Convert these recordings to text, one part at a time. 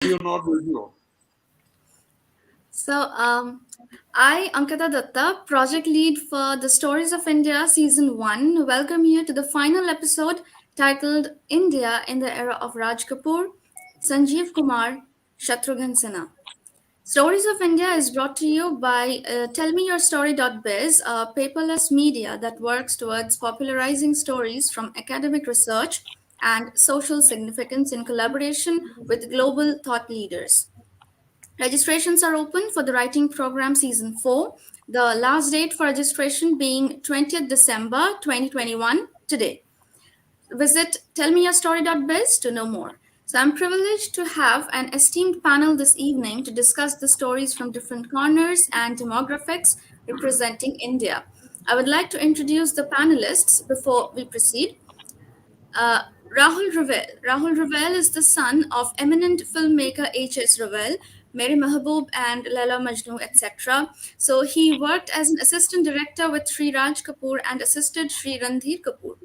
You're not with you. So, I, Ankita Datta, project lead for the Stories of India Season 1, welcome you to the final episode titled India in the Era of Raj Kapoor, Sanjeev Kumar, Shatrughan Sinha. Stories of India is brought to you by tellmeyourstory.biz, a paperless media that works towards popularizing stories from academic research and social significance in collaboration with global thought leaders. Registrations are open for the writing program season 4, the last date for registration being 20th December 2021 today. Visit tellmeyourstory.biz to know more. So I'm privileged to have an esteemed panel this evening to discuss the stories from different corners and demographics representing India. I would like to introduce the panelists before we proceed. Uh, Rahul Rawail. Rahul Rawail is the son of eminent filmmaker H.S. Rawail, Mary Mehboob, and Laila Majnu, etc. So he worked as an assistant director with Sri Raj Kapoor and assisted Sri Randhir Kapoor.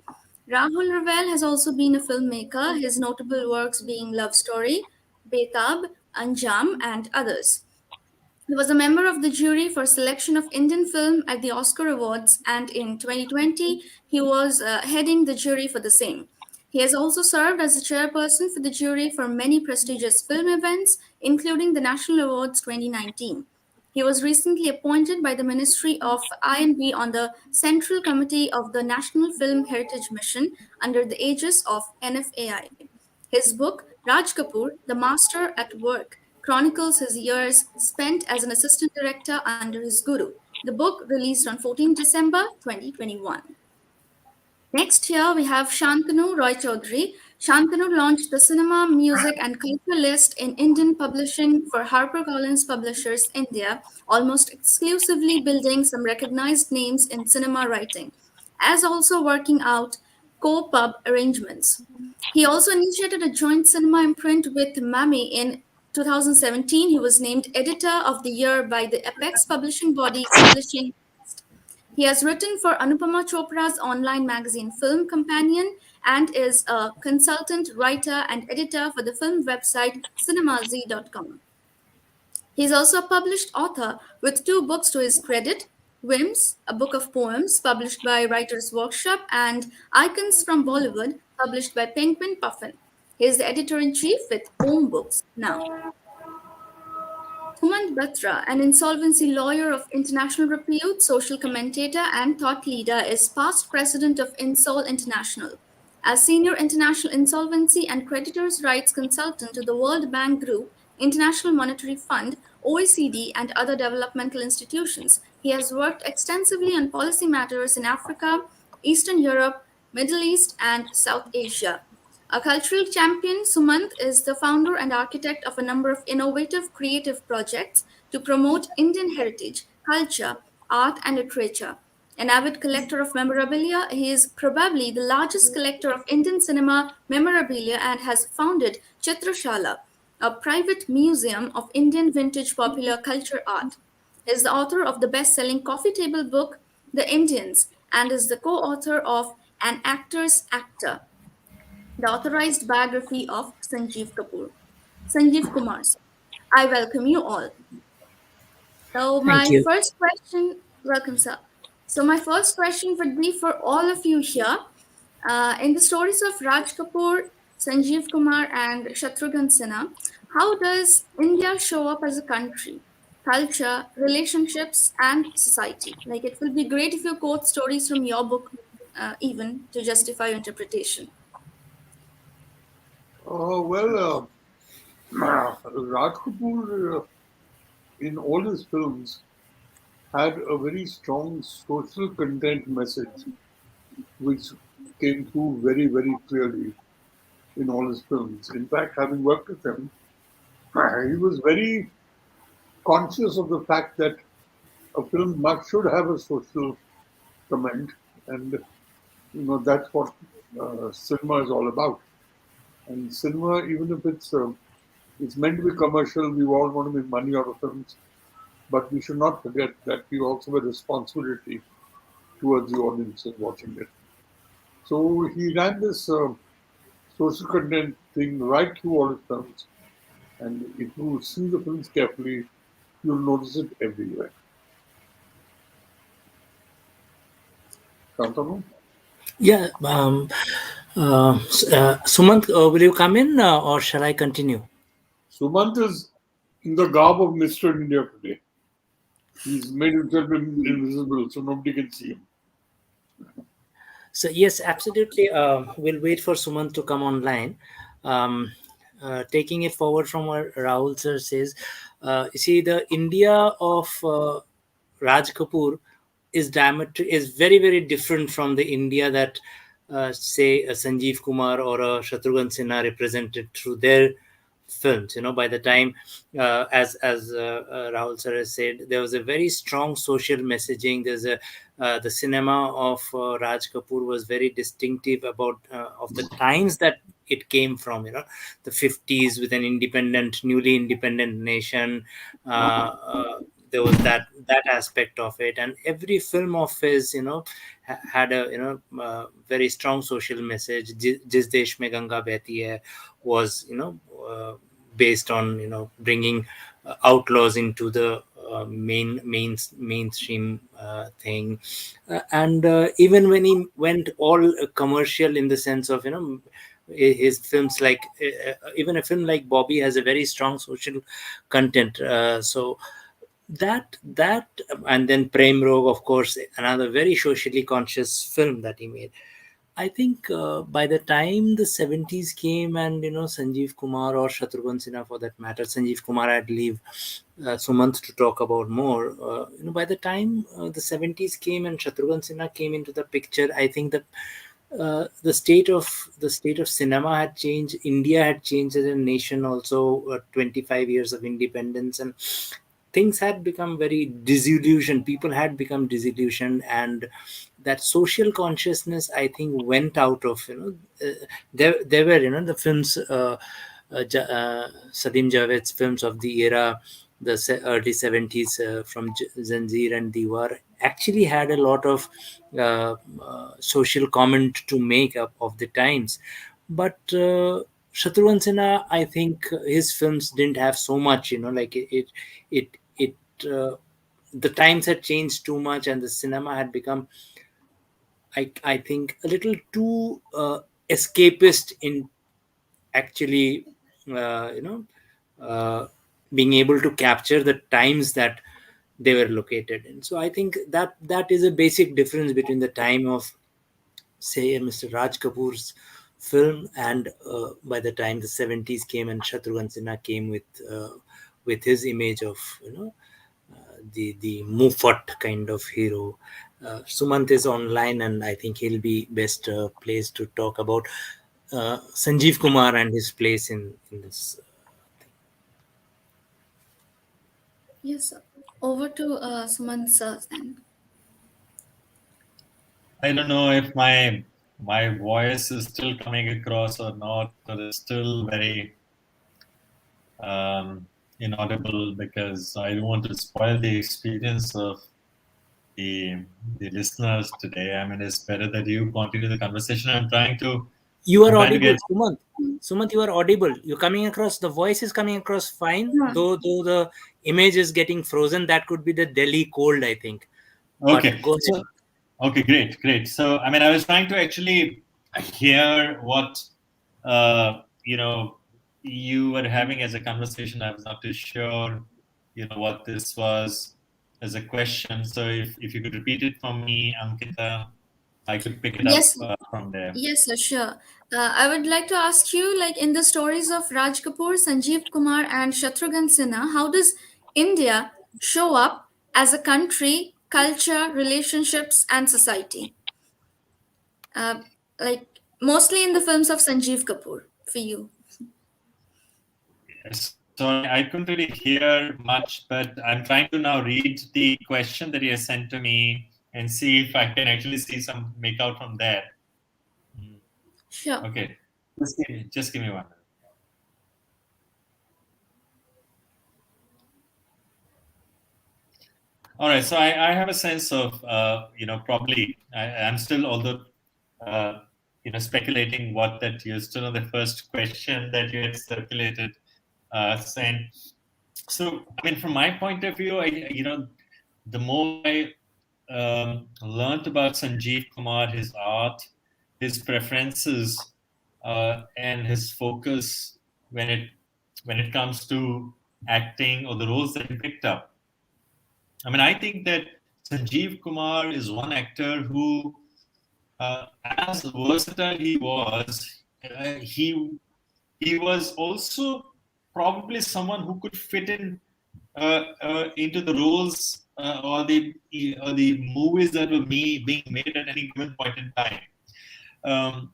Rahul Rawail has also been a filmmaker, his notable works being Love Story, Betab, Anjam, and others. He was a member of the jury for selection of Indian film at the Oscar Awards, and in 2020, he was heading the jury for the same. He has also served as a chairperson for the jury for many prestigious film events, including the National Awards 2019. He was recently appointed by the Ministry of I&B on the Central Committee of the National Film Heritage Mission under the aegis of NFAI. His book, Raj Kapoor, The Master at Work, chronicles his years spent as an assistant director under his guru. The book released on 14 December 2021. Next here we have Shantanu Roy Chaudhuri. Shantanu launched the Cinema, Music and Culture list in Indian publishing for HarperCollins Publishers India, almost exclusively building some recognized names in cinema writing, as also working out co-pub arrangements. He also initiated a joint cinema imprint with Mami in 2017. He was named Editor of the Year by the Apex publishing body Publishing. He has written for Anupama Chopra's online magazine Film Companion and is a consultant writer and editor for the film website cinemazi.com. He is also a published author with two books to his credit: Whims, a book of poems published by Writers Workshop, and Icons from Bollywood, published by Penguin Puffin. He is the editor in chief with Om Books now. Sumant Batra, an insolvency lawyer of international repute, social commentator, and thought leader, is past president of Insol International. As senior international insolvency and creditors' rights consultant to the World Bank Group, International Monetary Fund, OECD, and other developmental institutions, he has worked extensively on policy matters in Africa, Eastern Europe, Middle East, and South Asia. A cultural champion, Sumant is the founder and architect of a number of innovative creative projects to promote Indian heritage, culture, art, and literature. An avid collector of memorabilia, he is probably the largest collector of Indian cinema memorabilia and has founded Chitrashala, a private museum of Indian vintage popular culture art. He is the author of the best selling coffee table book, The Indians, and is the co author of An Actor's Actor, the authorized biography of Sanjeev Kumar. I welcome you all. So Thank my you. first question, welcome sir. So my first question would be for all of you here. In the stories of Raj Kapoor, Sanjeev Kumar, and Shatrughan Sinha, how does India show up as a country, culture, relationships, and society? Like it will be great if you quote stories from your book, even to justify your interpretation. Well, Raj Kapoor, in all his films, had a very strong social content message, which came through very, very clearly in all his films. In fact, having worked with him, he was very conscious of the fact that a film must should have a social comment, and that's what cinema is all about. And cinema, even if it's meant to be commercial, we all want to make money out of films, but we should not forget that we also have a responsibility towards the audiences watching it. So he ran this social content thing right through all his films, And if you see the films carefully, you'll notice it everywhere. Shantanu? Yeah. Sumant, will you come in or shall I continue? Sumant is in the garb of Mr. India today. He's made himself invisible so nobody can see him. So yes, absolutely. We'll wait for Sumant to come online. Um, Taking it forward from what Rahul sir says, you see the India of Raj Kapoor is very very different from the India that say a Sanjeev Kumar or a Shatrughan Sinha represented through their films. By the time, as Rahul sir has said, there was a very strong social messaging. There's a The cinema of Raj Kapoor was very distinctive about of the times that it came from. The 50s with an newly independent nation. There was that aspect of it, and every film of his, had a very strong social message. Jis Desh Mein Ganga Behti Hai was based on bringing outlaws into the mainstream thing. And even when he went all commercial in the sense of his films, like even a film like Bobby has a very strong social content. So that and then Prem Rog, of course, another very socially conscious film that he made. I think by the time the 70s came, and Sanjeev Kumar or Shatrughan Sinha for that matter, Sanjeev Kumar I'd leave Sumant to talk about more. By the time the 70s came and Shatrughan Sinha came into the picture, I think the state of cinema had changed. India had changed as a nation also. 25 years of independence, and things had become very disillusioned. People had become disillusioned, and that social consciousness, I think, went out of there were the films, Sadim Javed's films of the era, the early 70s, from Zanjeer and Diwar, actually had a lot of social comment to make up of the times. But Shatrughan Sinha, I think his films didn't have so much, like it the times had changed too much, and the cinema had become, I think, a little too escapist in actually, you know, uh, being able to capture the times that they were located in. So I think that is a basic difference between the time of, say, Mr. Raj Kapoor's film, and by the time the 70s came and Shatrughan Sinha came with his image of, the Mufat kind of hero. Sumant is online, and I think he'll be best placed to talk about Sanjeev Kumar and his place in this. Yes, sir. Over to Sumant sir then. I don't know if my voice is still coming across or not, or it's still very inaudible, because I don't want to spoil the experience of the the listeners today. I mean, it's better that you continue the conversation. You are I'm trying to audible, get. Sumant. Sumant, you are audible. You're coming across. The voice is coming across fine, Yeah. though the image is getting frozen. That could be the Delhi cold, I think. But Okay, go ahead. so okay, great, great. So I mean, I was trying to actually hear what you know you were having as a conversation. I was not too sure, what this was as a question. So if you could repeat it for me, Ankita, I could pick it up Yes, from there. yes, sir, sure. I would like to ask you, like in the stories of Raj Kapoor, Sanjeev Kumar, and Shatrughan Sinha, how does India show up as a country, culture, relationships, and society? Uh, like mostly in the films of Sanjeev Kapoor, for you. Sorry, I couldn't really hear much, but I'm trying to now read the question that he has sent to me and see if I can actually see some make out from there. Mm, Sure. okay, just give me 1 minute. All right, so I have a sense of, probably I'm still, although, speculating what that you're still on the first question that you had circulated. And so, I mean, from my point of view, the more I learned about Sanjeev Kumar, his art, his preferences, and his focus when it comes to acting or the roles that he picked up. I mean, I think that Sanjeev Kumar is one actor who, as versatile he was, he was also probably someone who could fit in into the roles or the movies that were being made at any given point in time. Um,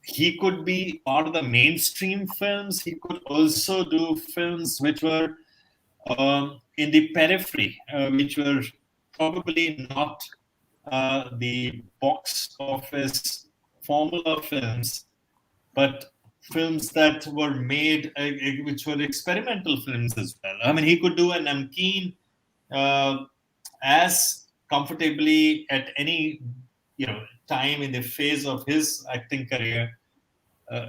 he could be part of the mainstream films. He could also do films which were in the periphery, which were probably not the box office formula films, but films that were made, which were experimental films as well. I mean, he could do an Namkeen as comfortably at any time in the phase of his acting career,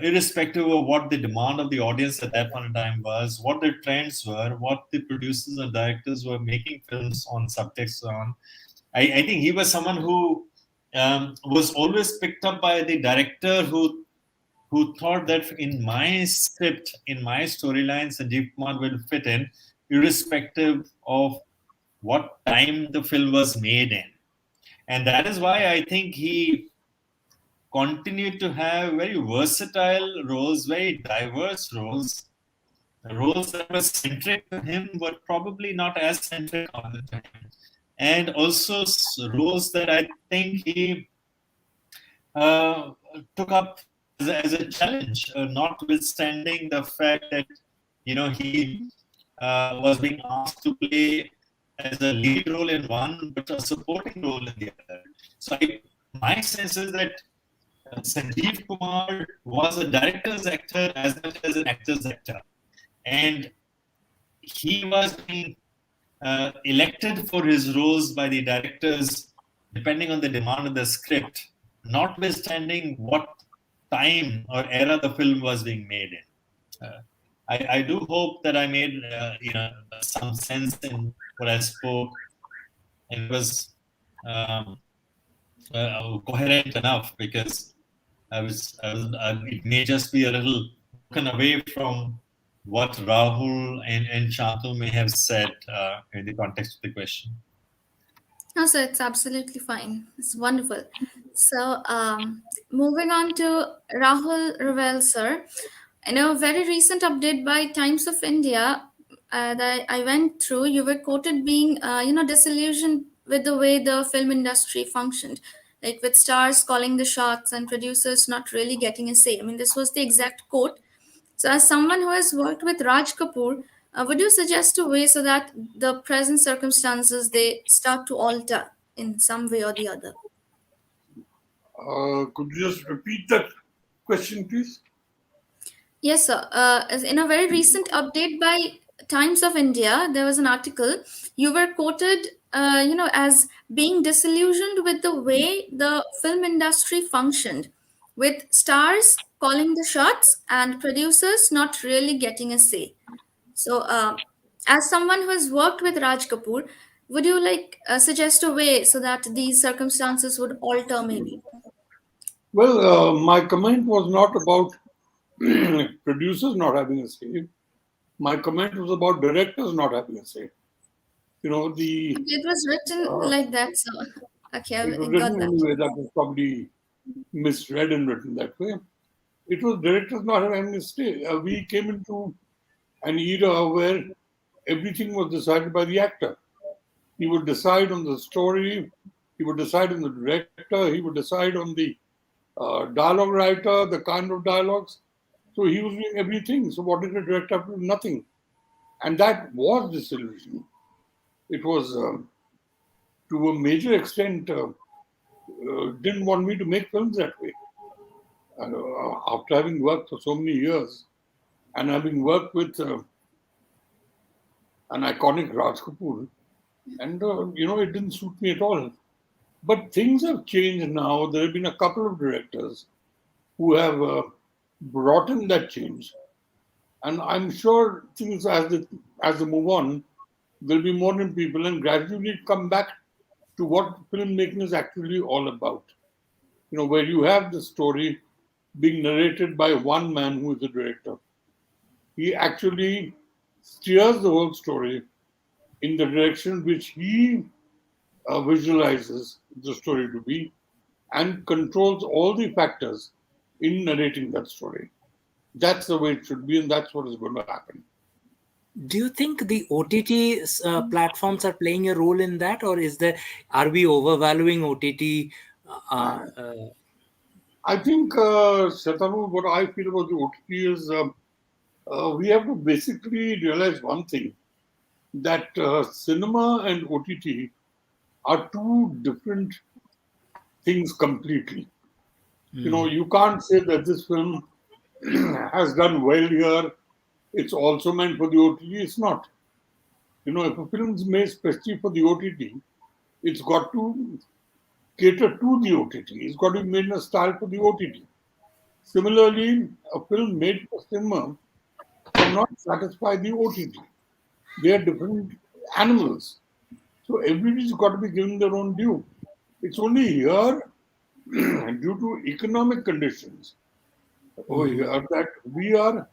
irrespective of what the demand of the audience at that point in time was, what the trends were, what the producers and directors were making films on subjects on. I think he was someone who was always picked up by the director who thought that in my script, in my storyline, Sanjeev Kumar will fit in, irrespective of what time the film was made in. And that is why I think he continued to have very versatile roles, very diverse roles. The roles that were centric to him were probably not as centric all the time. And also roles that I think he took up as a challenge, notwithstanding the fact that he was being asked to play as a lead role in one, but a supporting role in the other. So my sense is that Sanjeev Kumar was a director's actor as much as an actor's actor, and he was being elected for his roles by the directors depending on the demand of the script, notwithstanding what time or era the film was being made in. I do hope that I made some sense in what I spoke, and it was coherent enough, because it may just be a little broken away from what Rahul and Shantanu may have said in the context of the question. No, sir, it's absolutely fine. It's wonderful. So, moving on to Rahul Rawail, sir. In a very recent update by Times of India that I went through, you were quoted being, disillusioned with the way the film industry functioned, like with stars calling the shots and producers not really getting a say. I mean, this was the exact quote. So, as someone who has worked with Raj Kapoor, would you suggest a way so that the present circumstances they start to alter in some way or the other? Could you just repeat that question, please? Yes, sir. As in a very recent update by Times of India, there was an article. You were quoted, as being disillusioned with the way the film industry functioned, with stars calling the shots and producers not really getting a say. So, as someone who has worked with Raj Kapoor, would you suggest a way so that these circumstances would alter maybe? Well, my comment was not about producers not having a say. My comment was about directors not having a say. It was written Uh, like that, so okay, it was I written got in that. a way that was probably misread and written that way. It was directors not having a say. We came into an era where everything was decided by the actor. He would decide on the story, he would decide on the director, he would decide on the dialogue writer, the kind of dialogues. So he was doing everything. So what did the director have to do? Nothing. And that was disillusioning. It was, to a major extent, didn't want me to make films that way. After having worked for so many years and having worked with an iconic Raj Kapoor, and it didn't suit me at all. But things have changed now. There have been a couple of directors who have brought in that change. And I'm sure things as they move on, there'll be more in people and gradually come back to what filmmaking is actually all about. Where you have the story being narrated by one man who is the director. He actually steers the whole story in the direction which he visualizes the story to be and controls all the factors in narrating that story. That's the way it should be, and that's what is going to happen. Do you think the OTT platforms are playing a role in that, or are we overvaluing OTT? Uh, Uh, uh, I think, Shantanu, what I feel about the OTT is we have to basically realize one thing, that cinema and OTT are two different things completely. mm, You can't say that this film has done well here. It's also meant for the OTT. It's not. If a film is made especially for the OTT, it's got to cater to the OTT. It's got to be made in a style for the OTT. Similarly, a film made for cinema cannot satisfy the OTT. They are different animals. So everybody's got to be given their own due. It's only here, due to economic conditions over mm. here, that we are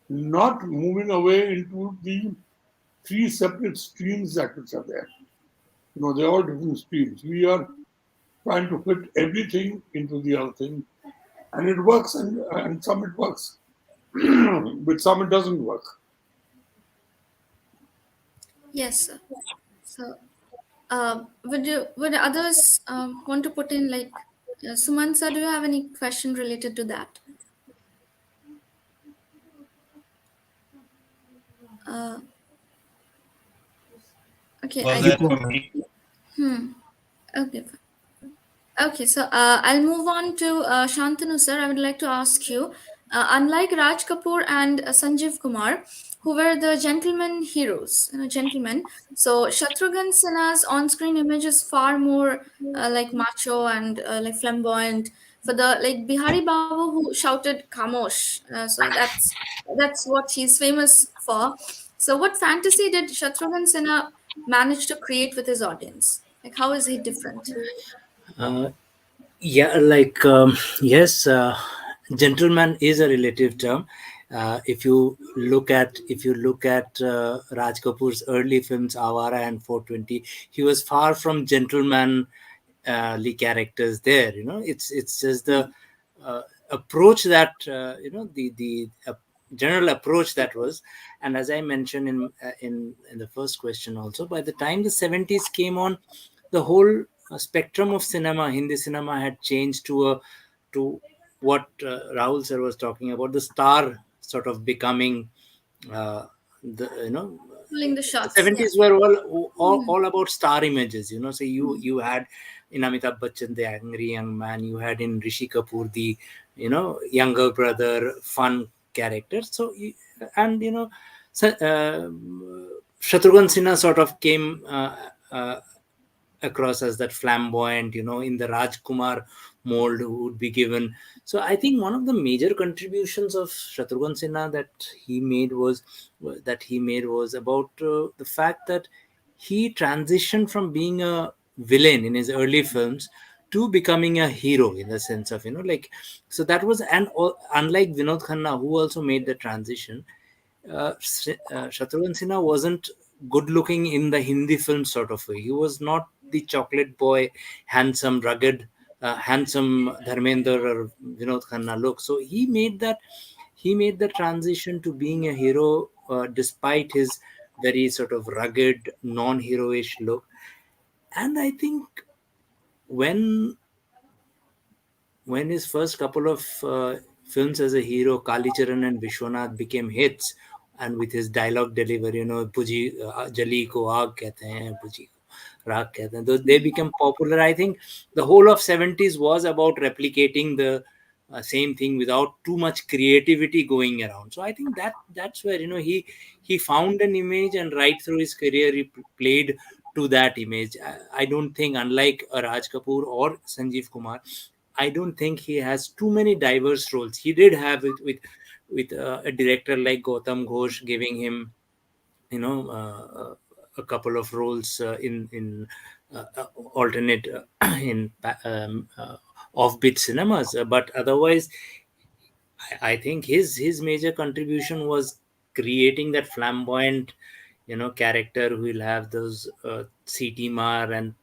not moving away into the three separate streams that which are there. They're all different streams. We are trying to fit everything into the other thing, and it works, and some it works, with some it doesn't work. Yes, sir. So, would others want to put in, like, Sumant sir? Do you have any question related to that? Uh, okay, Was I You that think. go. for me? Hmm. Okay. Okay, so I'll move on to Shantanu sir. I would like to ask you, unlike Raj Kapoor and Sanjeev Kumar, who were the gentleman heroes, gentlemen. So Shatrughan Sinha's on-screen image is far more like macho and like flamboyant. For the like Bihari Babu who shouted "Kamosh," so that's what he's famous for. So what fantasy did Shatrughan Sinha manage to create with his audience? Like, how is he different? Uh, Yeah, like yes, gentleman is a relative term. If you look at Raj Kapoor's early films, Awara and 420, he was far from gentleman characters there. It's just the uh, approach that the general approach that was. And as I mentioned in the first question also, by the time the 70s came on, the whole spectrum of cinema, Hindi cinema, had changed to what Rahul sir was talking about, the star sort of becoming uh, the Pulling the the shots. Yeah. 70s were Mhm. all about star images. So you had in Amitabh Bachchan the angry young man, you had in Rishi Kapoor the younger brother fun character. And so, Shatrughan Sinha sort of came across as that flamboyant, in the Rajkumar mold who would be given. So I think one of the major contributions of Shatrughan Sinha that he made was about the fact that he transitioned from being a villain in his early films to becoming a hero, in the sense of, like, so that was. And unlike Vinod Khanna, who also made the transition, Shatrughan Sinha wasn't good looking in the Hindi film sort of way. He was not the chocolate boy, handsome, rugged, handsome Dharmender or Vinod Khanna look. So he made the transition to being a hero, despite his very sort of rugged, non-heroish look. And I think when when his first couple of films as a hero, Kalicharan and Vishwanath, became hits, and with his dialogue delivery, Puji Jali ko aag kehte hain, Puji ko raag kehte hain, they became popular. I think the whole of 70s was about replicating the same thing without too much creativity going around. So I think that's where he found an image, and right through his career he played to that image. I don't think, unlike Raj Kapoor or Sanjeev Kumar, I don't think he has too many diverse roles. He did have it with with a director like Gautam Ghosh giving him, a couple of roles in alternate in offbeat cinemas. But otherwise, I think his major contribution was creating that flamboyant, character who will have those CT mar and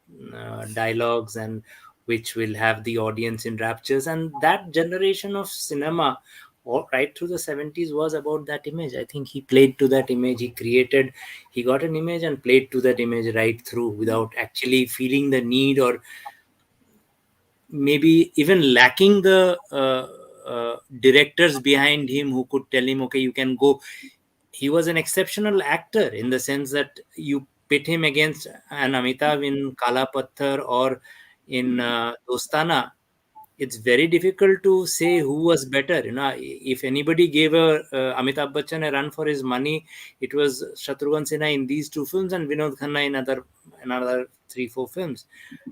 dialogues, and which will have the audience in raptures. And that generation of cinema, all right through the 70s, was about that image. I think he played to that image. He got an image and played to that image right through without actually feeling the need, or maybe even lacking the directors behind him who could tell him, okay, you can go. He was an exceptional actor in the sense that you pit him against an Amitabh in Kala Patthar or in Dostana. It's very difficult to say who was better. If anybody gave Amitabh Bachchan a run for his money, it was Shatrughan Sinha in these two films and Vinod Khanna in another 3-4 films.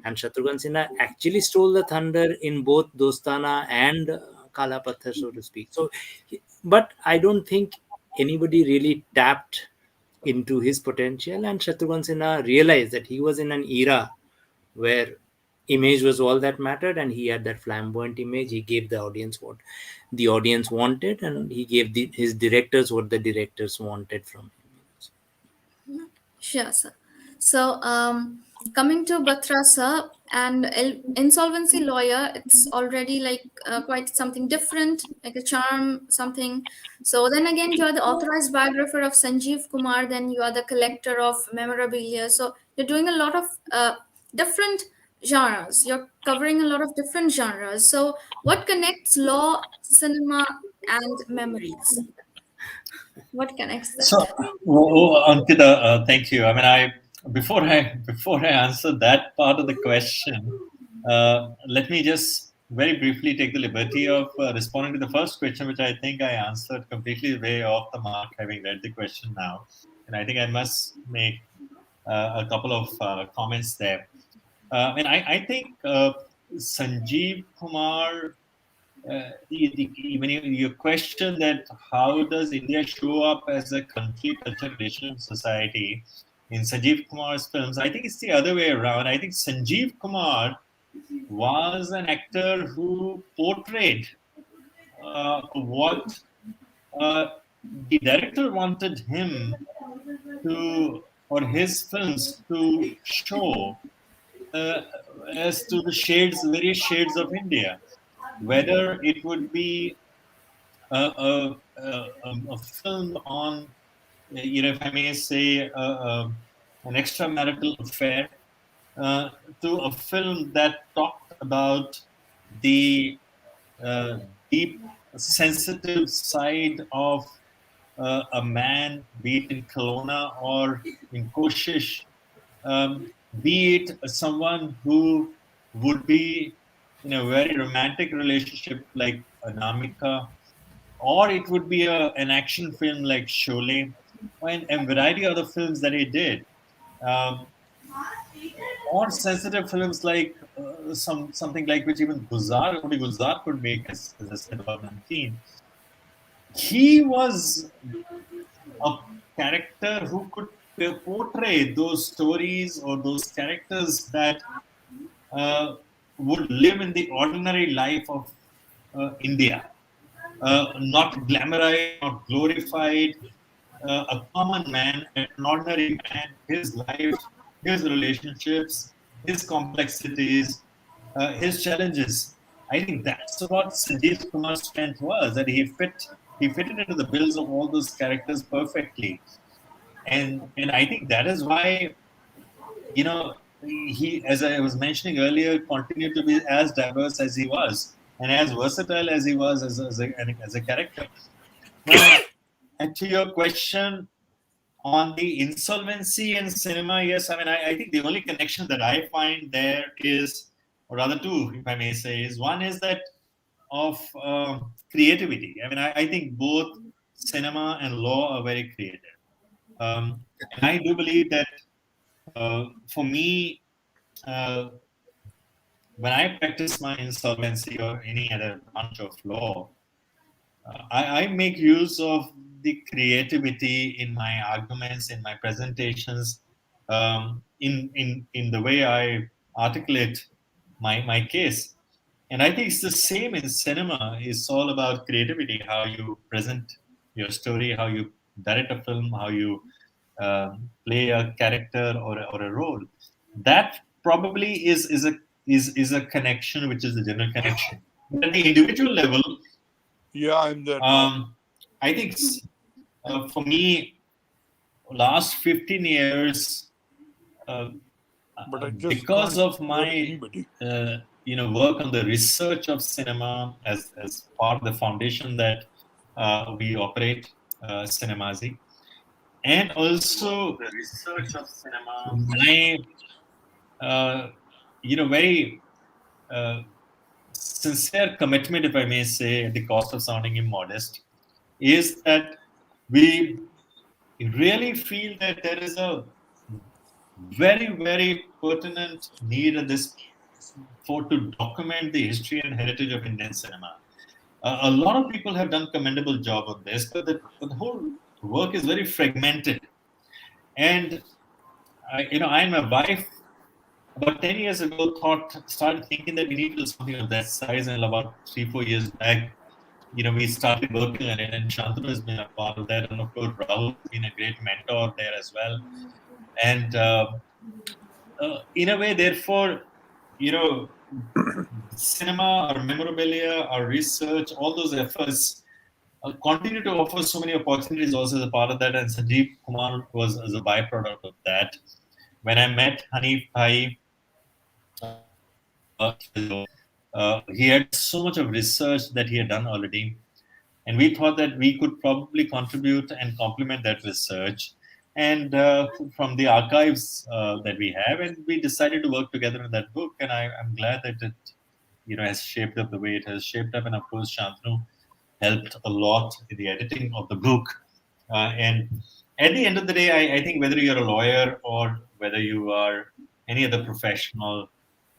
And Shatrughan Sinha actually stole the thunder in both Dostana and Kala Patthar, so to speak. So, but I don't think anybody really tapped into his potential, and Shatrughan Sinha realized that he was in an era where image was all that mattered, and he had that flamboyant image. He gave the audience what the audience wanted, and he gave his directors what the directors wanted from him. Sure, sir. So, coming to Batra, sir, and insolvency lawyer, it's already like quite something different, like a charm, something. So then again, you are the authorized biographer of Sanjeev Kumar. Then you are the collector of memorabilia. So you're doing a lot of different genres. You're covering a lot of different genres. So what connects law, cinema, and memories? What connects So, that? Ankita, thank you. I mean, before I answer that part of the question, let me just very briefly take the liberty of responding to the first question, which I think I answered completely way off the mark, having read the question now. And I think I must make a couple of comments there. And I think Sanjeev Kumar, when you question that how does India show up as a country, culture, relation, society in Sanjeev Kumar's films, I think it's the other way around. I think Sanjeev Kumar was an actor who portrayed what the director wanted him to, or his films to show, uh, as to the various shades of India, whether it would be a film on, if I may say, an extramarital affair, uh, to a film that talked about the uh, deep, sensitive side of a man, be it in Kelowna or in Koshish, be it someone who would be in a very romantic relationship like Anamika, or it would be an action film like Sholay, and variety of other films that he did, um, or sensitive films like something like which even only Gulzar could make, as I said about 19. He was a character who could portray those stories or those characters that uh, would live in the ordinary life of India, not glamorized, not glorified, a common man, an ordinary man, his life, his relationships, his complexities, his challenges. I think that's what Sanjeev Kumar's strength was, that he fitted into the bills of all those characters perfectly. And I think that is why, you know, he, as I was mentioning earlier, continued to be as diverse as he was and as versatile as he was as a character. Now, and to your question on the insolvency and cinema, yes, I mean, I think the only connection that I find there is, or rather two, if I may say, is one is that of creativity. I mean, I think both cinema and law are very creative. And I do believe that for me, uh, when I practice my insolvency or any other branch of law, I make use of the creativity in my arguments, in my presentations, in the way I articulate my case. And I think it's the same in cinema. It's all about creativity, how you present your story, how you direct a film, how you play a character or a role. That probably is a connection, which is the general connection. But at the individual level, Yeah, I'm there now. I think for me, last 15 years, uh, But I just because can't of hear my anybody. work on the research of cinema as part of the foundation that we operate, Cinemazi, and also The research of cinema. my very uh, sincere commitment, if I may say, at the cost of sounding immodest, is that we really feel that there is a very, very pertinent need at this for to document the history and heritage of Indian cinema. A lot of people have done commendable job on this, but the whole work is very fragmented. And I and my wife about 10 years ago started thinking that we need to do something of that size, and about 3-4 years back, we started working on it, and Shantanu has been a part of that, and of course Rahul has been a great mentor there as well. And in a way, therefore, you know, cinema or memorabilia or research, all those efforts continue to offer so many opportunities also as a part of that. And Sanjeev Kumar was as a byproduct of that. When I met Hanif Bhai he had so much of research that he had done already. And we thought that we could probably contribute and complement that research and from the archives that we have. And we decided to work together on that book. And I'm glad that it has shaped up the way it has shaped up. And of course, Shantanu helped a lot in the editing of the book. And at the end of the day, I think whether you're a lawyer or whether you are any other professional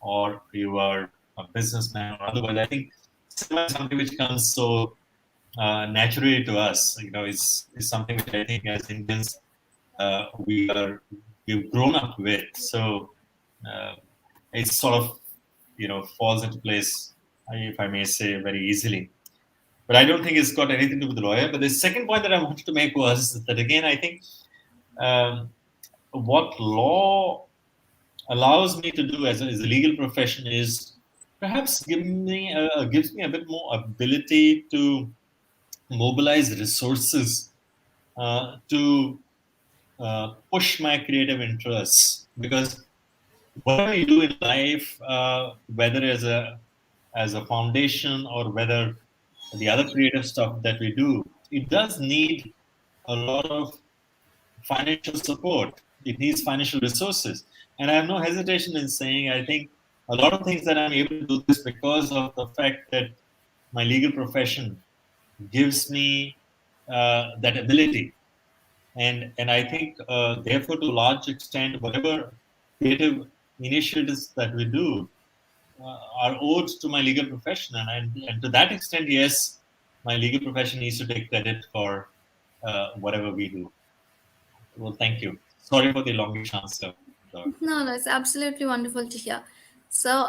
or you are a businessman or otherwise, I think cinema is something which comes so naturally to us. Is something which I think as Indians we've grown up with. So uh, it sort of falls into place, if I may say, very easily. But I don't think it's got anything to do with the lawyer. But the second point that I wanted to make was that again, I think um, what law allows me to do as a legal profession is perhaps gives me a bit more ability to mobilize resources to push my creative interests, because whatever you do in life, whether as a foundation or whether the other creative stuff that we do, it does need a lot of financial support. It needs financial resources. And I have no hesitation in saying I think a lot of things that I'm able to do this because of the fact that my legal profession gives me that ability. And I think therefore to a large extent whatever creative initiatives that we do are owed to my legal profession, and to that extent, yes, my legal profession needs to take credit for whatever we do. Well, thank you. Sorry for the longish answer. No, no, it's absolutely wonderful to hear. So,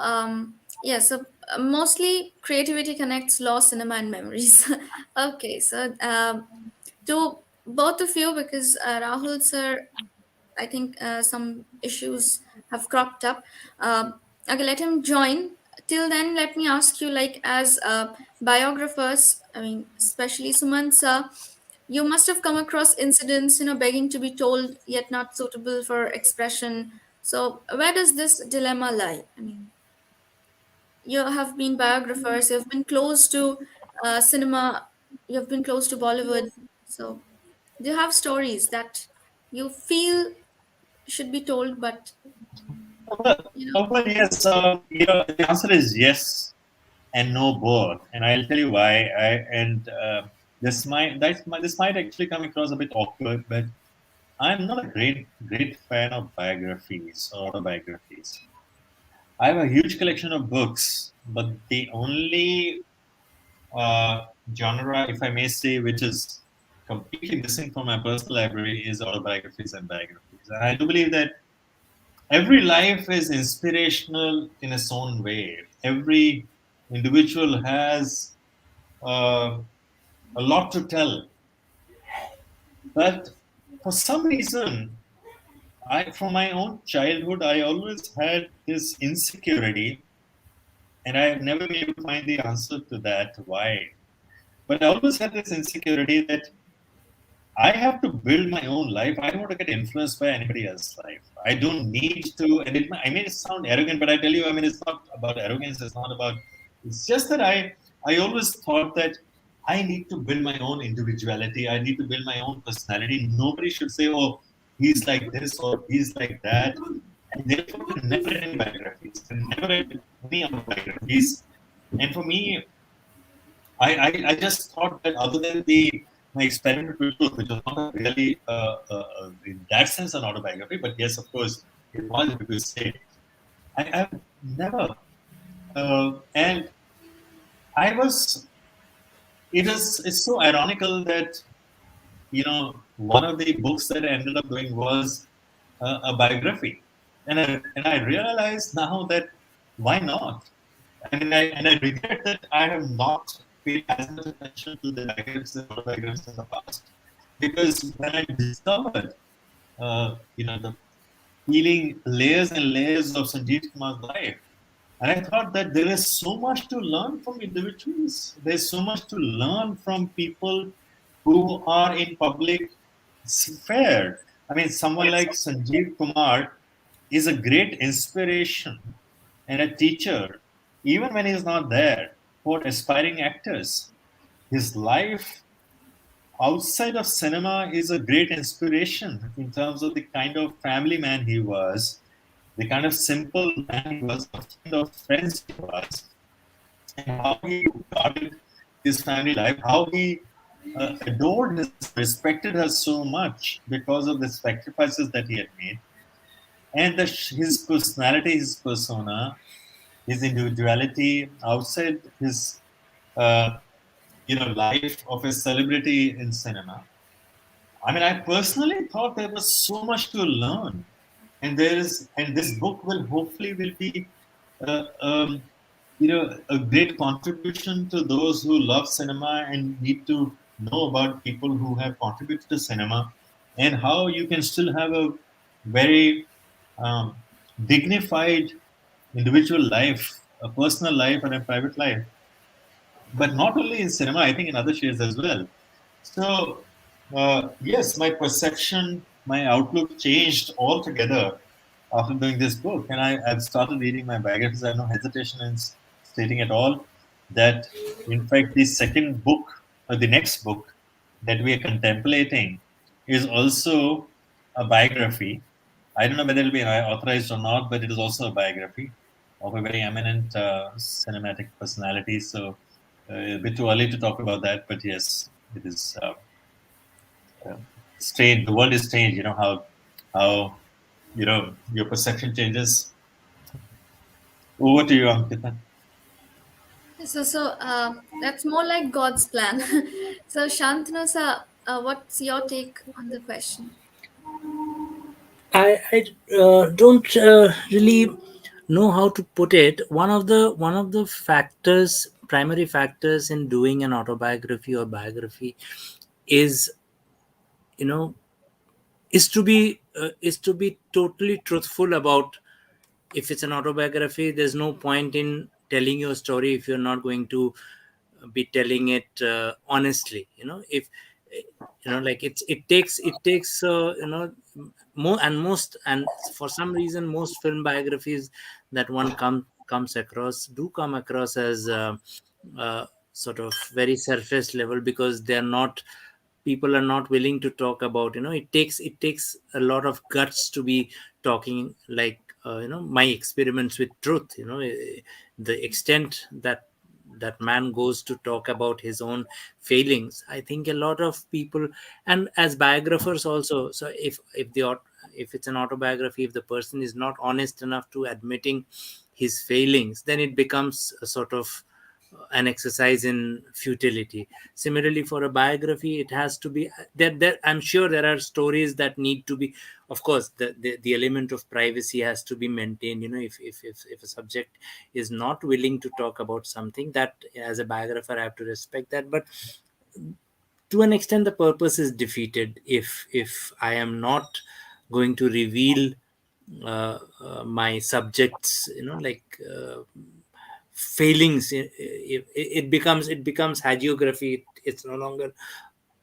yeah, so mostly creativity connects law, cinema, and memories. Okay, so to both of you, because Rahul sir, I think some issues have cropped up. Okay, let him join. Till then, let me ask you, like, as biographers, I mean, especially Sumant sir, you must have come across incidents, begging to be told, yet not suitable for expression. So, where does this dilemma lie? I mean, you have been biographers, you've been close to cinema, you've been close to Bollywood. So, do you have stories that you feel should be told, but you know, Well, yes, the answer is yes and no both, and I'll tell you why. This might actually come across a bit awkward, but I'm not a great fan of biographies or autobiographies. I have a huge collection of books, but the only genre, if I may say, which is completely missing from my personal library, is autobiographies and biographies. And I do believe that every life is inspirational in its own way. Every individual has uh, a lot to tell. But for some reason, from my own childhood, I always had this insecurity, and I have never been able to find the answer to that. Why? But I always had this insecurity that I have to build my own life. I don't want to get influenced by anybody else's life. I don't need to, and I mean, it sound arrogant, but I tell you, I mean, it's not about arrogance. It's not about, it's just that I always thought that I need to build my own individuality. I need to build my own personality. Nobody should say, oh, he's like this or he's like that. And therefore, I never read any biographies. I never read any autobiographies. And for me, I just thought that other than my experiment with truth, which was not really in that sense an autobiography, but yes, of course, it was because say I've never and I was it's so ironical that one of the books that I ended up doing was a biography, and I realized now that why not? And I regret that I have not paid as much attention to the diagrams and autobiographies in the past, because when I discovered, the peeling layers and layers of Sanjeev Kumar's life, and I thought that there is so much to learn from individuals. There's so much to learn from people who are in public sphere. I mean, someone like Sanjeev Kumar is a great inspiration and a teacher, even when he's not there, for aspiring actors. His life outside of cinema is a great inspiration in terms of the kind of family man he was, the kind of simple man he was, the kind of friends he was, and how he guarded his family life, how he adored her, respected her so much because of the sacrifices that he had made, and his personality, his persona, his individuality outside his life of a celebrity in cinema. I mean, I personally thought there was so much to learn, and this book will be uh, um, a great contribution to those who love cinema and need to know about people who have contributed to cinema, and how you can still have a very um, dignified individual life, a personal life, and a private life. But not only in cinema, I think in other shades as well. So, yes, my perception, my outlook changed altogether after doing this book. And I've started reading my biographies. I have no hesitation in stating at all that, in fact, the second book, or the next book that we are contemplating, is also a biography. I don't know whether it'll be authorized or not, but it is also a biography of a very eminent cinematic personality. So, a bit too early to talk about that, but yes, it is strange. The world is strange. You know how your perception changes. Over to you, Ankita. That's more like God's plan. So, Shantanu, sir, what's your take on the question? I don't really know how to put it. One of the factors, primary factors in doing an autobiography or biography, is you know is to be totally truthful about. If it's an autobiography, there's no point in telling your story if you're not going to be telling it honestly. If like it takes most, and for some reason most film biographies that one come across as sort of very surface level, because they're not people are not willing to talk about. It takes a lot of guts to be talking, like my experiments with truth. The extent that man goes to talk about his own failings. I think a lot of people, and as biographers also, so if it's an autobiography, if the person is not honest enough to admitting his failings, then it becomes a sort of an exercise in futility. Similarly, for a biography, it has to be there. I'm sure there are stories that need to be, of course, the element of privacy has to be maintained. If a subject is not willing to talk about something, that as a biographer I have to respect that. But to an extent, the purpose is defeated if I am not going to reveal my subjects, failings. It becomes hagiography. It's no longer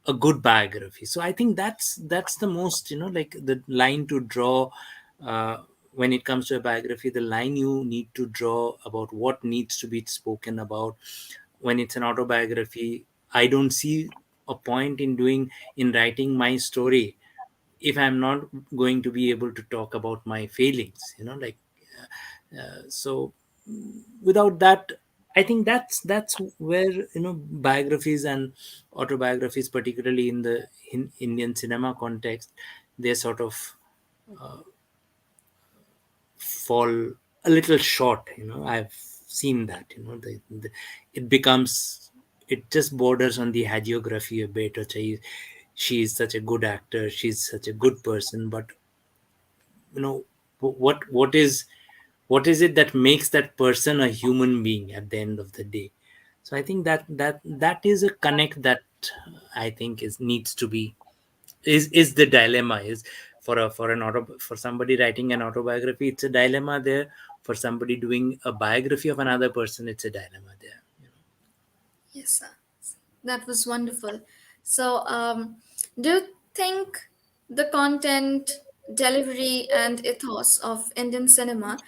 a good biography. So I think that's the most, the line to draw. When it comes to a biography, the line you need to draw about what needs to be spoken about. When it's an autobiography, I don't see a point in writing my story if I'm not going to be able to talk about my failings, so without that, I think that's where, biographies and autobiographies, particularly in the Indian cinema context, they sort of fall a little short. I've seen that, it just borders on the hagiography a bit. She is such a good actor, she's such a good person, but what is it that makes that person a human being at the end of the day? So I think that is a connect that I think is needs to be, is the dilemma. Is for somebody writing an autobiography, it's a dilemma there. For somebody doing a biography of another person, it's a dilemma there. Yes, sir. That was wonderful. So, do you think the content, delivery, and ethos of Indian cinema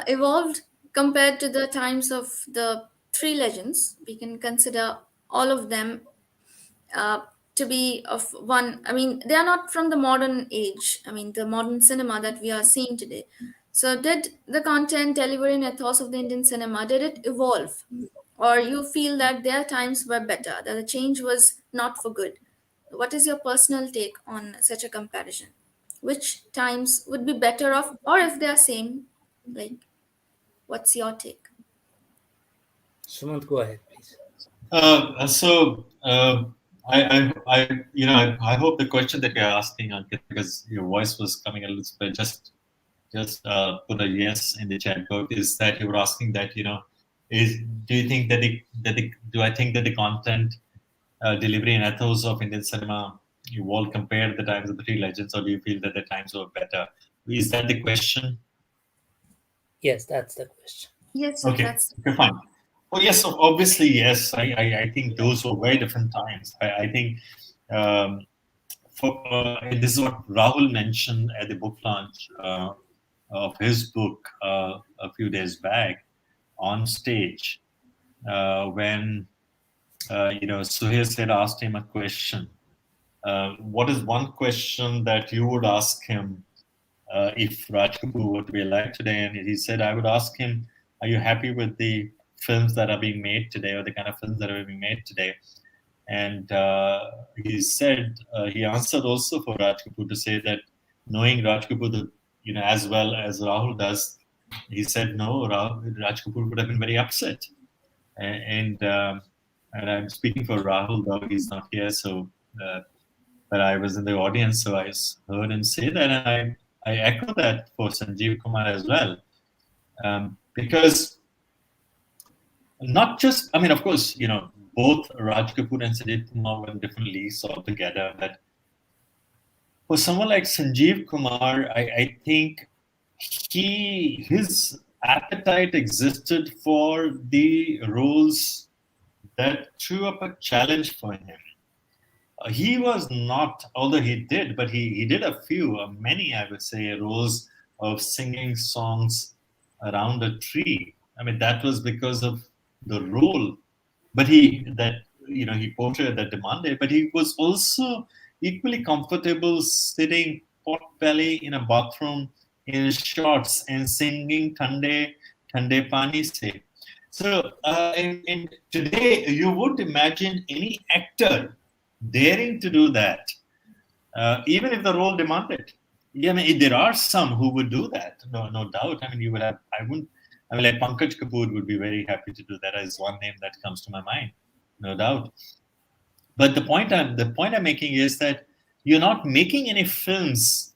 evolved compared to the times of the three legends? We can consider all of them uh, to be of one. I mean, they are not from the modern age. I mean, the modern cinema that we are seeing today. So, did the content, delivery, and ethos of the Indian cinema did it evolve, or you feel that their times were better, that the change was not for good? What is your personal take on such a comparison? Which times would be better off, or if they are same, like what's your take? Sumant, go ahead, please. So I hope the question that you're asking, Ankita, because your voice was coming a little bit, just put a yes in the chat box. Is that you were asking that, is do you think that do I think that the content, delivery and ethos of Indian cinema evolved compared to the times of the three legends, or do you feel that the times were better? Is that the question? Yes, that's the question. Yes, sir, Okay, that's okay, fine. Oh yes, so obviously yes. I think those were very different times. I think um, and this is what Rahul mentioned at the book launch of his book a few days back on stage, when Suhail said, asked him a question. What is one question that you would ask him if Raj Kapoor were to be alive today? And he said, I would ask him, are you happy with the films that are being made today, or the kind of films that are being made today? And he said, he answered also for Raj Kapoor to say that, knowing Raj Kapoor, as well as Rahul does, he said, no, Raj Kapoor would have been very upset. And I'm speaking for Rahul, though he's not here, so but I was in the audience, so I heard him say that, and I echo that for Sanjeev Kumar as well, because not just, I mean, of course, both Raj Kapoor and Sanjeev Kumar were in different leagues altogether, but for someone like Sanjeev Kumar, I think his appetite existed for the roles that threw up a challenge for him. He was not, although he did, but he did a few, many, I would say, roles of singing songs around a tree. I mean, that was because of the role, but he portrayed that demanded. But he was also equally comfortable sitting pot belly in a bathroom in shorts and singing "Thande Thande Pani Se." So, and today you would imagine any actor daring to do that, even if the role demanded. Yeah, I mean, there are some who would do that, no doubt. I mean, you would have. I wouldn't I mean, like Pankaj Kapoor would be very happy to do that. Is one name that comes to my mind, no doubt. But the point I'm making is that you're not making any films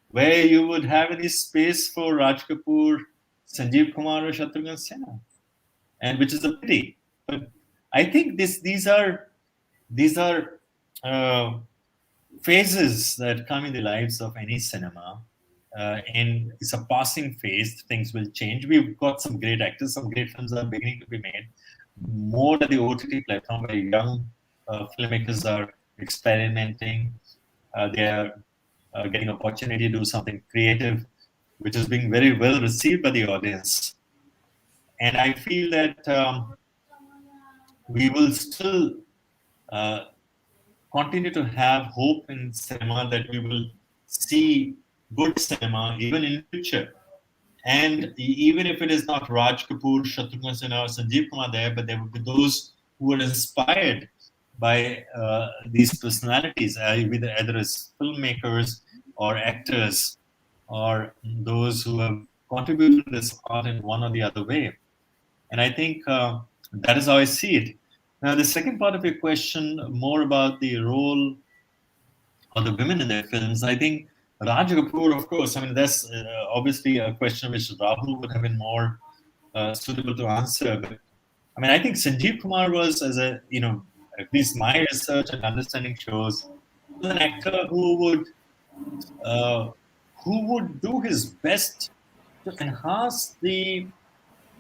where you would have any space for Raj Kapoor, Sanjeev Kumar, or Shatrughan Sinha, and which is a pity. But I think these are uh, phases that come in the lives of any cinema, and it's a passing phase. Things will change. We've got some great actors, some great films are beginning to be made. More at the OTT platform, where young filmmakers are experimenting. They are getting opportunity to do something creative, which is being very well received by the audience. And I feel that we will still uh, continue to have hope in cinema that we will see good cinema even in future. And even if it is not Raj Kapoor, Shatrughan Sinha, or Sanjeev Kumar there, but there will be those who are inspired by these personalities, either as filmmakers or actors, or those who have contributed to this art in one or the other way. And I think that is how I see it. Now, the second part of your question, more about the role of the women in their films, I think Raj Kapoor, of course, I mean, that's obviously a question which Rahul would have been more suitable to answer. But I mean, I think Sanjeev Kumar was, at least my research and understanding shows, was an actor uh, who would do his best to enhance the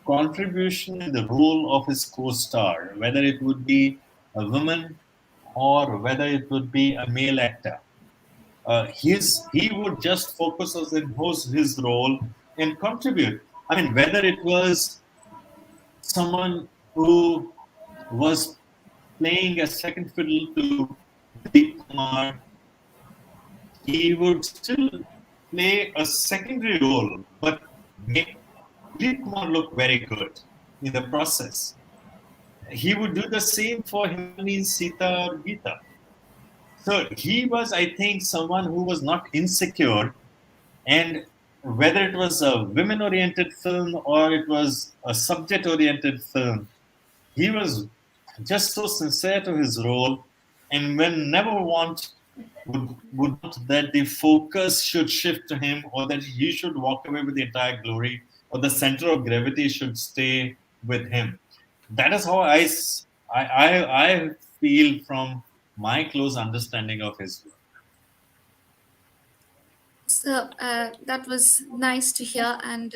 contribution in the role of his co-star, whether it would be a woman or whether it would be a male actor. He would just focus on his role and contribute. I mean, whether it was someone who was playing a second fiddle to Deep Kumar, he would still play a secondary role, but make Deep Kumar look very good in the process. He would do the same for Himani, Sita, or Geeta. So he was, I think, someone who was not insecure. And whether it was a women oriented film or it was a subject oriented film, he was just so sincere to his role and when never would want that the focus should shift to him or that he should walk away with the entire glory or the center of gravity should stay with him. That is how I feel from my close understanding of his work. So that was nice to hear. And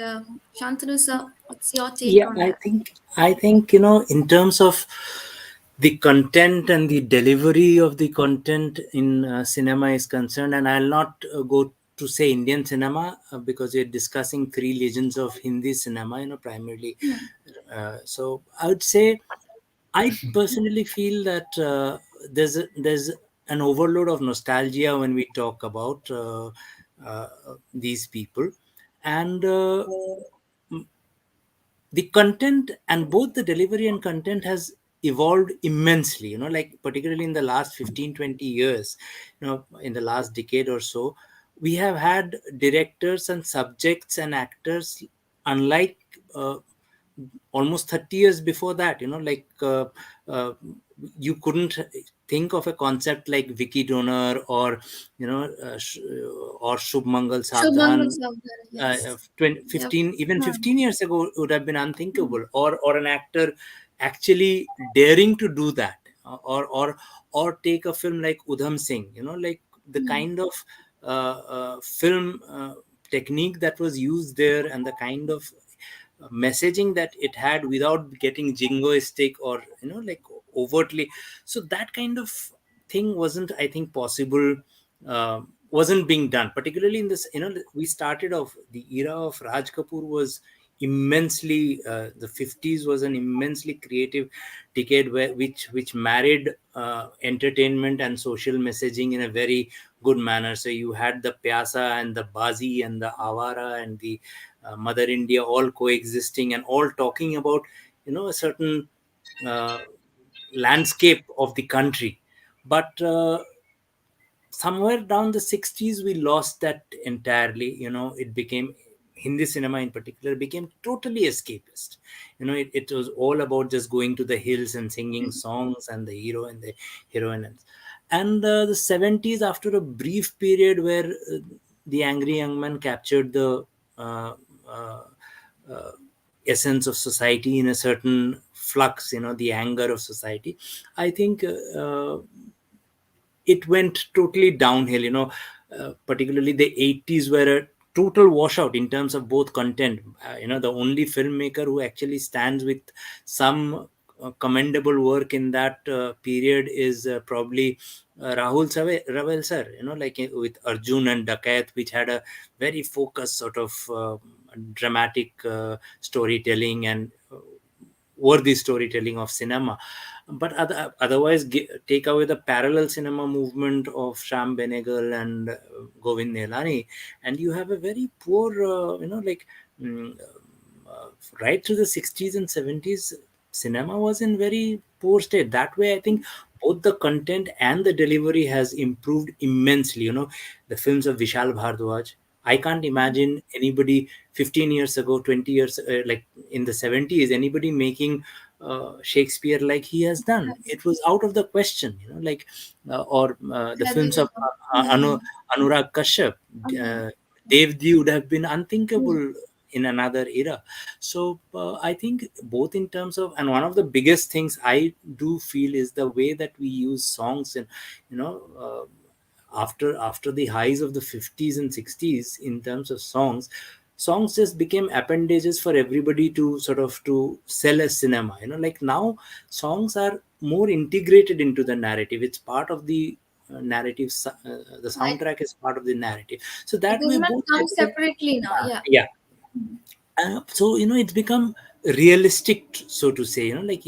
Shantanu, sir, what's your take Yeah, on I that? think I think in terms of the content and the delivery of the content in cinema is concerned, and I'll not go to say Indian cinema because we're discussing three legends of Hindi cinema, primarily. So I would say I personally feel that there's an overload of nostalgia when we talk about uh, these people, and the content and both the delivery and content has evolved immensely, like particularly in the last 15, 20 years, in the last decade or so, we have had directors and subjects and actors unlike almost 30 years before that, uh, you couldn't think of a concept like Vicky Donor or or Shubh Mangal Shubhangal Savdhan Savdar, uh, yes. 20, Yep. 15 even Hmm. 15 years ago would have been unthinkable, or an actor actually daring to do that, or take a film like Udham Singh, like the Hmm. kind of film technique that was used there and the kind of messaging that it had without getting jingoistic or like overtly. So that kind of thing wasn't, I think, possible, wasn't being done, particularly in this. We started off the era of Raj Kapoor was immensely, the 50s was an immensely creative decade which married entertainment and social messaging in a very good manner. So you had the Pyasa and the Bazi and the Avara and the Mother India all coexisting and all talking about a certain uh, landscape of the country. But somewhere down the 60s we lost that entirely. It became Hindi cinema in particular became totally escapist. It was all about just going to the hills and singing songs, and the hero and the heroine. And the 70s, after a brief period where the angry young man captured the uh, uh, uh, essence of society in a certain flux, the anger of society, I think it went totally downhill. Particularly the 80s were a total washout in terms of both content. The only filmmaker who actually stands with some commendable work in that period is probably Rawail sir, like with Arjun and Dakat, which had a very focused sort of dramatic storytelling and worthy storytelling of cinema. But otherwise, take away the parallel cinema movement of Sham Benegal and Govind Nihalani, and you have a very poor, mm, uh, right through the 60s and 70s, cinema was in very poor state. That way, I think both the content and the delivery has improved immensely. The films of Vishal Bhardwaj, I can't imagine anybody 15 years ago, 20 years, like in the 70s, anybody making Shakespeare like he has done. Yes. It was out of the question, like, or the films of Heavy. Hmm. Anurag Kashyap, uh, Devdi would have been unthinkable in another era. So I think both in terms of, and one of the biggest things I do feel is the way that we use songs, and you know. After the highs of the 50s and 60s in terms of songs just became appendages for everybody to sort of to sell a cinema. Like now songs are more integrated into the narrative. It's part of the narrative. The It, soundtrack is part of the narrative, so it that does way not both come separately now. Yeah. yeah. So it's become realistic, so to say, like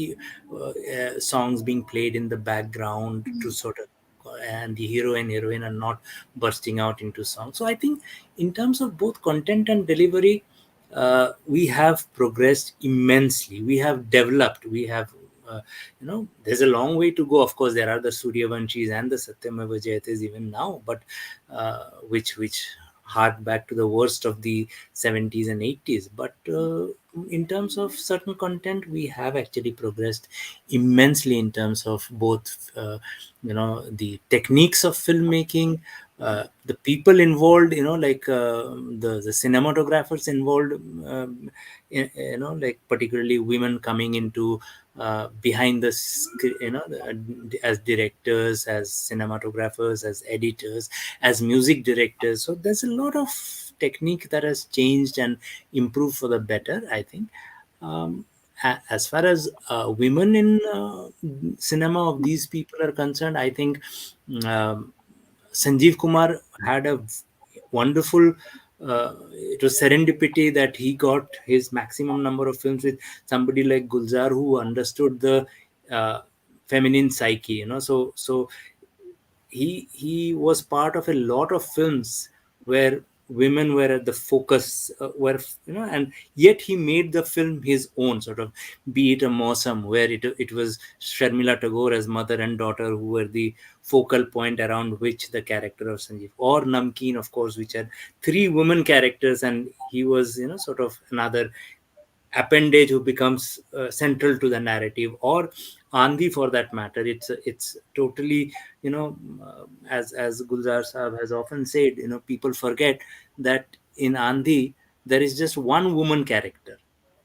songs being played in the background to sort of, and the hero and heroine are not bursting out into song. So I think in terms of both content and delivery, we have progressed immensely. We have developed. We have there's a long way to go. Of course, there are the Suryavanshis and the Satyameva Jayates even now, but which hark back to the worst of the 70s and 80s. But in terms of certain content, we have actually progressed immensely in terms of both the techniques of filmmaking, the people involved, like the cinematographers involved, like particularly women coming into behind the as directors, as cinematographers, as editors, as music directors. So there's a lot of technique that has changed and improved for the better, I think. As far as women in cinema of these people are concerned, I think um, Sanjeev Kumar had a wonderful. It was serendipity that he got his maximum number of films with somebody like Gulzar, who understood the uh, feminine psyche. So he was part of a lot of films where women were at the focus, where and yet he made the film his own, sort of, be it a Mosam, where it was Sharmila Tagore as mother and daughter who were the focal point around which the character of Sanjeev, or Namkeen, of course, which had three women characters, and he was sort of another appendage who becomes central to the narrative, or Andhi for that matter. It's totally, as Gulzar Saab has often said, people forget that in Andhi there is just one woman character.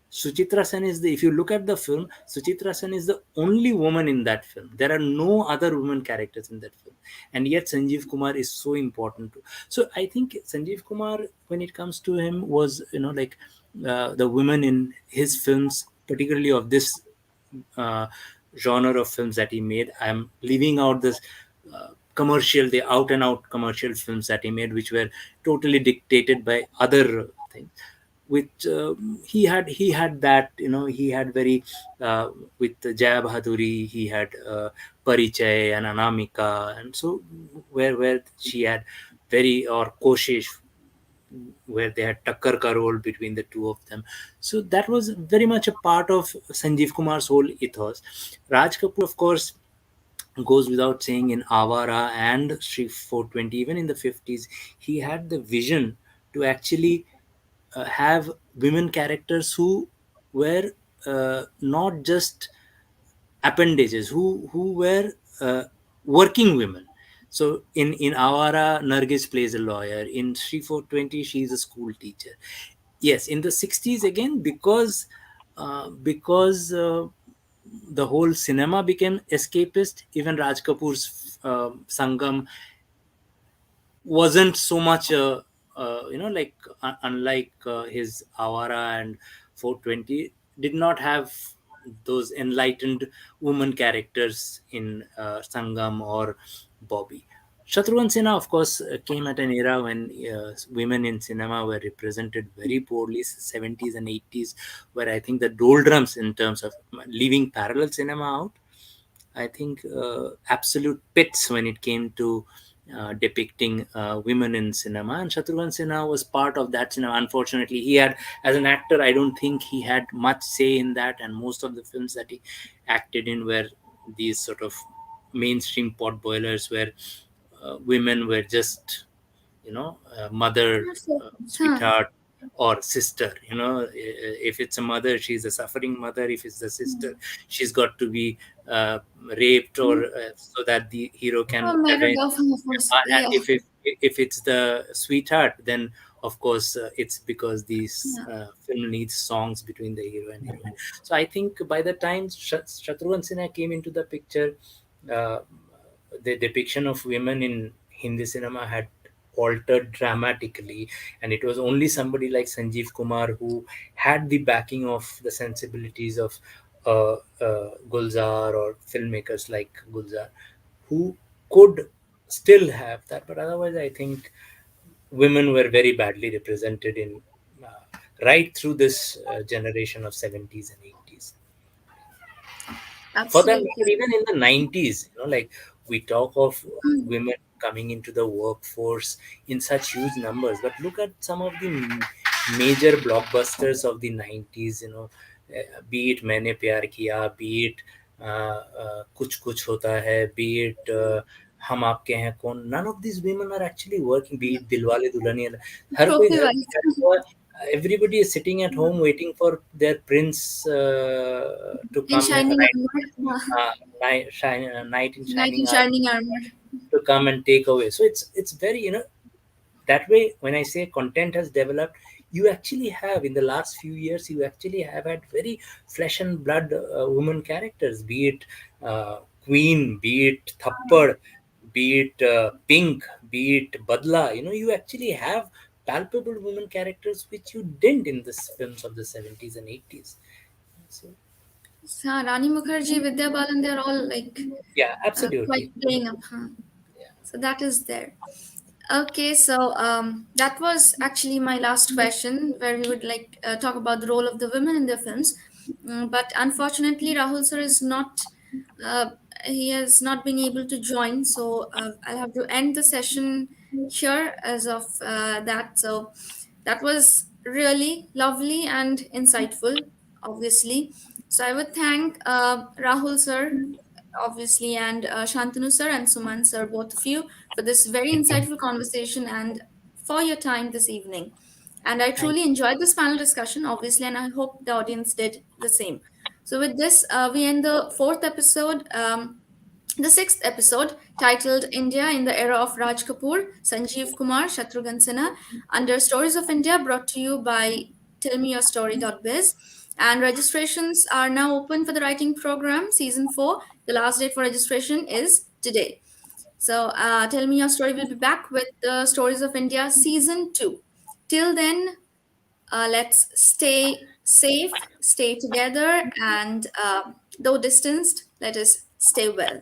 Suchitra Sen is if you look at the film, Suchitra Sen is the only woman in that film. There are no other women characters in that film. And yet Sanjeev Kumar is so important too. So I think Sanjeev Kumar, when it comes to him, was, like the women in his films, particularly of this uh, genre of films that he made. I'm leaving out this commercial, the out and out commercial films that he made, which were totally dictated by other things. Which he had that, he had very with Jaya Bahaduri, he had Parichay and Anamika, and so where she had very, or Koshish, where they had Takkar ka role between the two of them. So that was very much a part of Sanjeev Kumar's whole ethos. Raj Kapoor, of course, goes without saying, in Avara and Street 420, even in the 50s, he had the vision to actually have women characters who were not just appendages, who were working women. So in Awara, Nargis plays a lawyer. In Sri 420, she's a school teacher. Yes, in the 60s again, because the whole cinema became escapist. Even Raj Kapoor's Sangam wasn't so much like unlike his Awara and 420, did not have those enlightened woman characters in Sangam or Bobby. Shatrughan Sinha, of course, came at an era when women in cinema were represented very poorly, 70s and 80s, where I think the doldrums in terms of leaving parallel cinema out, I think absolute pits when it came to depicting women in cinema. And Shatrughan Sinha was part of that cinema. Unfortunately, he had, as an actor, I don't think he had much say in that. And most of the films that he acted in were these sort of mainstream pot boilers where women were just, mother, Huh. sweetheart, or sister. If it's a mother, she's a suffering mother. If it's the sister, she's got to be uh, raped, or so that the hero Oh, can married avenge. off, of course. And Yeah. if it's the sweetheart, then of course it's because these Yeah. film needs songs between the hero and heroine. So I think by the time Shatrughan Sinha came into the picture, uh, the depiction of women in Hindi cinema had altered dramatically, and it was only somebody like Sanjeev Kumar who had the backing of the sensibilities of Gulzar, or filmmakers like Gulzar, who could still have that. But otherwise, I think women were very badly represented in right through this generation of 70s and 80s. For that matter, Absolutely. even in the 90s, like we talk of Mm. women coming into the workforce in such huge numbers, but look at some of the major blockbusters of the 90s, be it Maine Pyar Kiya, be it Kuch Kuch Hota Hai, be it Hum Aapke Hain Kaun. None of these women are actually working, be it Dilwale Dulhaniya. हर कोई Trophy घर में wife. बैठा हुआ है. Everybody is sitting at home waiting for their prince to In come shining armor. night in Knight in shining armor shining armor. to come and take away. So it's very, that way. When I say content has developed, you actually have, in the last few years, you actually have had very flesh and blood woman characters, be it Queen, be it Thappad, be it Pink, be it Badla. You actually have palpable women characters which you didn't in the films of the 70s and 80s. So Rani Mukherjee, Vidya Balan, they're all like yeah, quite absolutely. playing up. Huh? Yeah. So that is there. Okay, so that was actually my last question, where we would like talk about the role of the women in their films. But unfortunately, Rahul sir is not. Uh, he has not been able to join, so I'll have to end the session here as of that. So that was really lovely and insightful, obviously. So I would thank Rahul sir, obviously, and Shantanu sir and Sumant sir, both of you, for this very Thank you. insightful conversation and for your time this evening. And I Thank truly enjoyed this panel discussion, obviously, and I hope the audience did the same. So, with this, we end the fourth episode. The sixth episode, titled India in the Era of Raj Kapoor, Sanjeev Kumar, Shatrughan Sinha, under Stories of India, brought to you by tellmeyourstory.biz. And registrations are now open for the writing program, season 4. The last date for registration is today. So, Tell Me Your Story will be back with the Stories of India season 2. Till then, let's stay safe, stay together, and though distanced, let us stay well.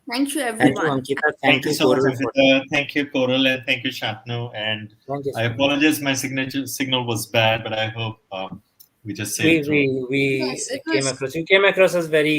Thank you, Thank you, everyone. Ankita. Thank Thank you you, so much, Koral, for Ankita. Thank you, Koral, and thank you, Shantanu. And thank you I so much. apologize, my signature signal was bad, but I hope we just sailed We through. we Yes, we it came was. across. You came across as very